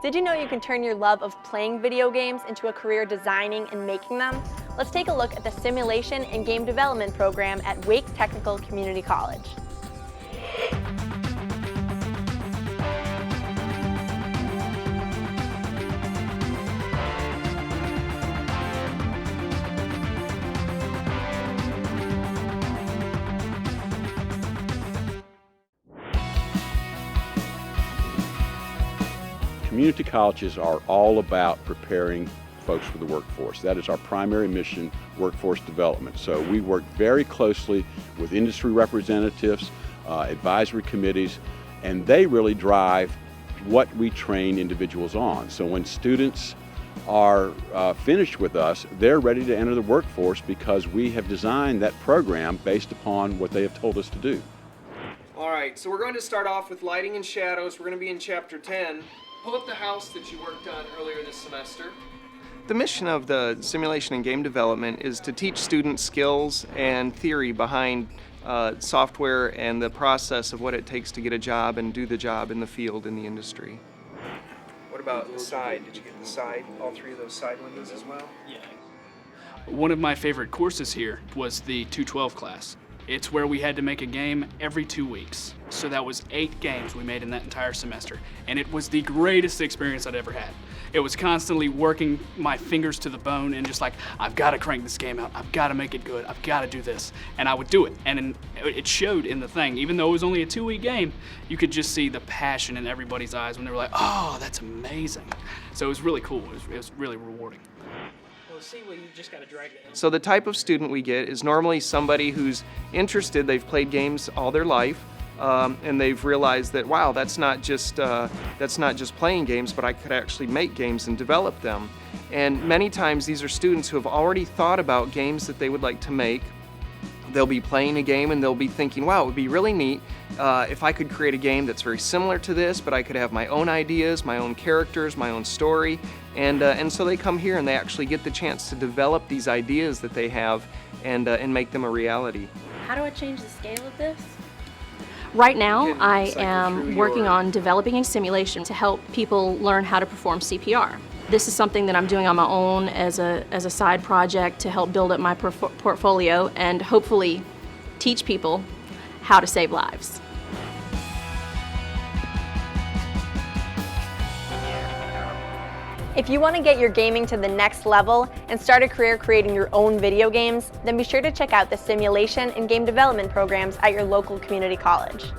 Did you know you can turn your love of playing video games into a career designing and making them? Let's take a look at the Simulation and Game Development program at Wake Technical Community College. Community colleges are all about preparing folks for the workforce. That is our primary mission, workforce development. So we work very closely with industry representatives, advisory committees, and they really drive what we train individuals on. So when students are finished with us, they're ready to enter the workforce because we have designed that program based upon what they have told us to do. All right, so we're going to start off with lighting and shadows. We're going to be in Chapter 10. Pull up the house that you worked on earlier this semester. The mission of the simulation and game development is to teach students skills and theory behind software and the process of what it takes to get a job and do the job in the field, in the industry. What about the side? Did you get the side, all three of those side windows as well? Yeah. One of my favorite courses here was the 212 class. It's where we had to make a game every 2 weeks. So that was 8 games we made in that entire semester. And it was the greatest experience I'd ever had. It was constantly working my fingers to the bone and just like, I've got to crank this game out. I've got to make it good. I've got to do this. And I would do it. And it showed in the thing. Even though it was only a 2-week game, you could just see the passion in everybody's eyes when they were like, oh, that's amazing. So it was really cool. It was really rewarding. So the type of student we get is normally somebody who's interested. They've played games all their life, and they've realized that, wow, that's not just playing games, but I could actually make games and develop them. And many times these are students who have already thought about games that they would like to make. They'll be playing a game and they'll be thinking, wow, it would be really neat if I could create a game that's very similar to this, but I could have my own ideas, my own characters, my own story. And so they come here and they actually get the chance to develop these ideas that they have and make them a reality. How do I change the scale of this? Right now, I am working on developing a simulation to help people learn how to perform CPR. This is something that I'm doing on my own as a side project to help build up my portfolio and hopefully teach people how to save lives. If you want to get your gaming to the next level and start a career creating your own video games, then be sure to check out the Simulation and Game Development programs at your local community college.